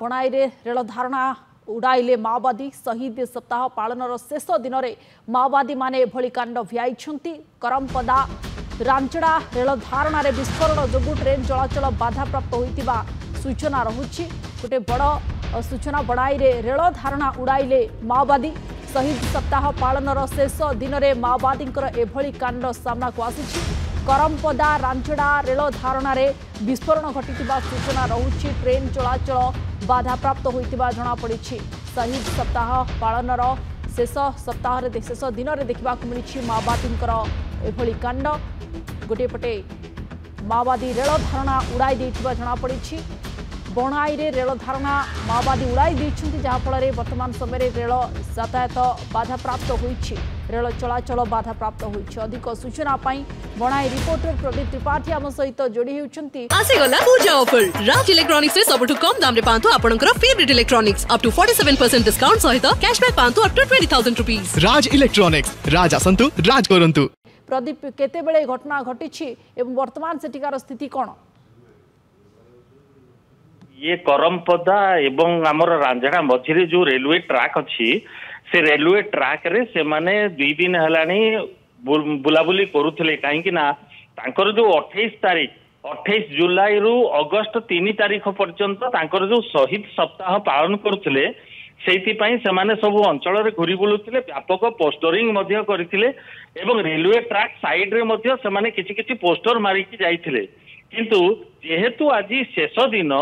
बणाई रेल धारणा उड़ाइले माओवादी शहीद सप्ताह पालनर शेष दिन में माओवादी माने एभली कांड भियाइछंती। करमपदा रांचड़ा रेल धारणा विस्फोरण जोगु ट्रेन चलाचल बाधाप्राप्त होइतिबा सूचना रहुछि। गोटे बड़ सूचना बणाई रेल धारणा उड़ाइले माओवादी शहीद सप्ताह पालनर शेष दिन में माओवादी एभली कांड सामना को आसिछि। करमपदा रांचड़ा रेल धारणा विस्फोरण घटितिबा सूचना रहुछि। ट्रेन चलाचल बाधाप्राप्त होइतिबा जणा पड़िछि। शहीद सप्ताह पालनर शेष सप्ताह शेष दिन में देखा मिली माओवादी एभली कांड। गोटे पटे माओवादी रेल धारणा उड़ाई देइतिबा जणा पड़िछि। बणाई रेल धारणा माओवादी उड़ाई देइछन्ति जहाँफल वर्तमान समय रेल यातायात बाधाप्राप्त होइछि। रेल चलाचल बाधाप्राप्त होइछि। अधिक सूचना पाई बणाई रिपोर्टर प्रदीप त्रिपाठी आम सहित जोड़ी होउछन्ति। आसेगला पूजा ऑफर राज इलेक्ट्रॉनिक्स से सबटु कम दाम रे पांतु आपनकर favourite electronics up to 47% discount सहित कैशबैक पांतु up to 20,000 rupees. Raj electronics Raj आसंतु राज करंतु। प्रदीप केते बेले घटना घटिछि एवं वर्तमान सेटिकार स्थिति कोन? ये करमपदा एवं आमर रांझाड़ा मझिरे जो रेलवे ट्रैक अच्छी से रेलवे ट्रैक रे से माने 2 दिन हलानी बुलाबुली करुले कहीं ना तांकर जो 28 तारीख 28 जुलाई रु अगस्त 3 तारीख पर्यंत तांकर जो शहीद सप्ताह पालन करुले सेइथिपाई सेमाने सब अंचल रे घुरी बुलुथिले व्यापक पोस्टरिंग मध्य करथिले एवं रेलवे ट्रैक साइड रे मध्य सेमाने किछि किछि पोस्टर मारिकी जाइथिले। किंतु जेहेतु आज शेष दिन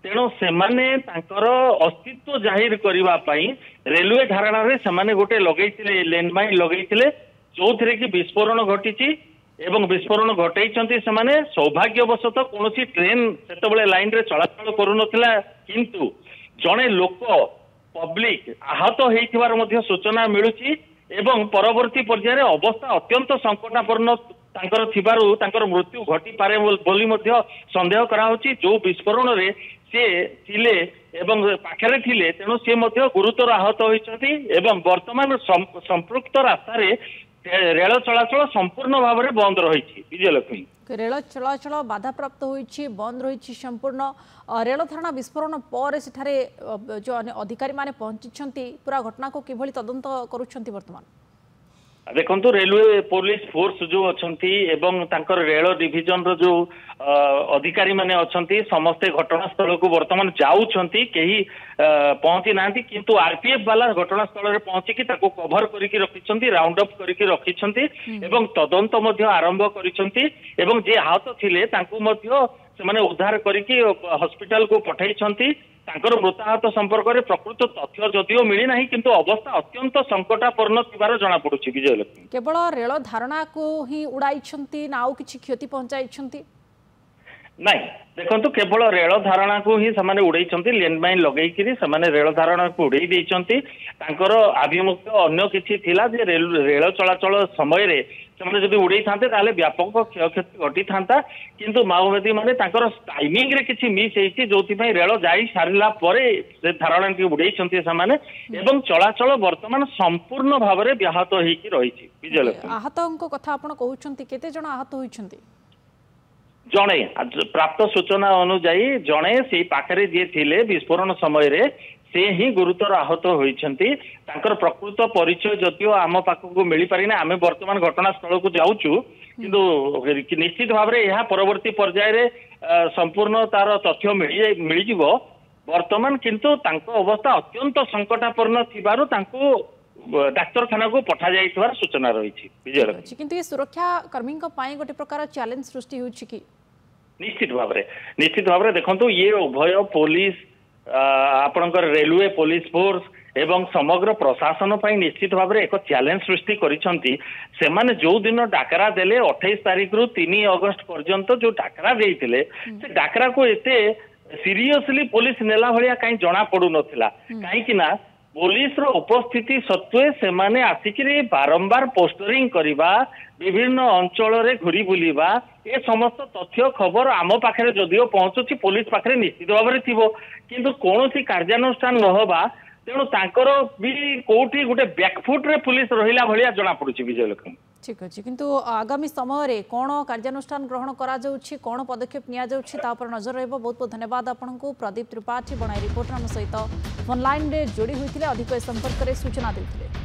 तेणु सेमाने तांकर अस्तित्व जाहिर करिवा पई रेलवे धारणा रे सेमाने गोटे लगेइथिले लैंडमाइन लगेइथिले जोथिरे कि विस्फोरण घटिछि एवं विस्फोरण घटाइछन्ति सेमाने। सौभाग्यवशत कोनोसी ट्रेन सेतबेले लाइन रे चलाचल करू नथिला किंतु जणे लोक पब्लिक आहत होइथिबार मध्ये सूचना मिलुछि एवं परवर्ती पर्याय रे अवस्था अत्यंत संकटापन्न तांकर थिबारु तांकर मृत्यु घटी पारे बोली मध्ये संदेह करा होछि। जो विस्फोरण रे से थिले एवं पाखरे थिले तेणु से मध्ये गुरुतर आहत होइछन्ति एवं वर्तमान संपृक्त रास्ता रे रेल चलाचल संपूर्ण भाव में बंद रही। विजयलक्ष्मी रेल चलाचल बाधाप्राप्त होइछि बंद रही संपूर्ण। रेल धारणा विस्फोरण पर सेठारे जो अधिकारी माने पहुंची पूरा घटना को किभली तदंत करुछन्ति वर्तमान? देखो रेलवे पुलिस फोर्स जो अच्छी एवं तांकर रेल डिविजन रो जो अधिकारी माने अच्छी समस्ते घटनास्थल को वर्तमान जाऊँगी कहीं पहुंची ना किंतु आरपीएफ वाला घटनास्थल रे पहुंची ताको कभर करके रखिछन्ती राउंड अप करके रखिछन्ती एवं तदंत मध्य आरंभ करिछन्ती एवं जे आहत थिले तांको मध्य से माने उद्धार करके हॉस्पिटल को पठाइछन्ती। तांकर मृताहत संपर्क में प्रकृत तथ्य जदिओ मिली ना किंतु अवस्था अत्यंत संकटापन्न थिबार जणा पडुछि। विजयलक्ष्मी केवल रेल धारणा को ही उड़ाइछन्ती ना आउ किछि क्षति पहुंचाइछन्ती? नहीं देखो केवल रेल धारणा को ही से उड़े लैंडमाइन लगेकरी से रेल धारणा को उड़े देइछन्ती। तांकर आभिमुख्य अन्य किछि थिला जे रेल चलाचल समय रे से जदि उड़े थांते ताले व्यापक क्षयक्षति घटी थांता किंतु माओवादी माने तांकर टाइमिंग रे किछि मिस हेछि जोथि पई रेल जाई सारिला परे से धारणा के उड़ेइछन्ती समाने एवं चलाचल वर्तमान संपूर्ण भाव रे व्याहत हेकि रहिछि। विजयलक्ष्मी आहतଙ୍କ कथा आपण कहउछन्ती केते जण आहत होइछन्ती? जणे प्राप्त सूचना अनुजाई जणे से पाखरे जे थिले विस्फोरण समय रे से ही गुरुतर आहत होइछन्ती। तांकर प्रकृत परिचय जदिओ आम पाखकु मिली पारिना आमे वर्तमान घटनास्थल को जाउछु किंतु निश्चित भाव रे यह परवर्ती पर्याय रे संपूर्ण तार तथ्य मिली जिवो। वर्तमान किंतु तांको अवस्था अत्यंत संकटापन्न थिबारु तांको डाक्तरखाना को पठा जाइथवार सूचना रही। विजयलक्ष्मी किंतु ये सुरक्षा कर्मी गोटे प्रकार चैलेंज सृष्टि होछि कि? निश्चित भाव रे देखंतु ये उभय पुलिस आपणकर रेलवे पुलिस फोर्स एवं समग्र प्रशासन पई निश्चित भाव रे एक चैलेंज सृष्टि करिसंती। सेमाने जो दिन डाकरा देले 28 तारीख रु 3 अगस्त पर्यंत जो डाकरा देइथिले से डाकरा को एते सीरियसली पुलिस नेला भलिया काई जणा पडु नथिला काई कि ना पुलिस रो उपस्थिति सत्वे से माने आसिकरी बारंबार पोस्टरिंग करिबा विभिन्न अंचल रे घुरी बुलिबा ए समस्त तथ्य खबर आम पाखरे जदिओ पहुंचुछि पुलिस पाखरे निश्चित भाव रे थिबो किंतु कोनोसी कार्यानुष्ठान न होबा तेणु तांकर भी कोठी गोटे बैकफुट रे पुलिस रहिला भलिया जणा पडुछि। विजयलक्ष्मी ठीक अच्छे किंतु आगामी समय कौन कार्यानुष्ठान ग्रहण करा जाउछि कौन पदक्षेप निया जाउछि ता पर नजर रहबो। बहुत बहुत धन्यवाद आपनको प्रदीप त्रिपाठी बनाई रिपोर्टर सहित फोन लाइन रे जोड़ी होइथिले अधिक संपर्क रे सूचना देथिले।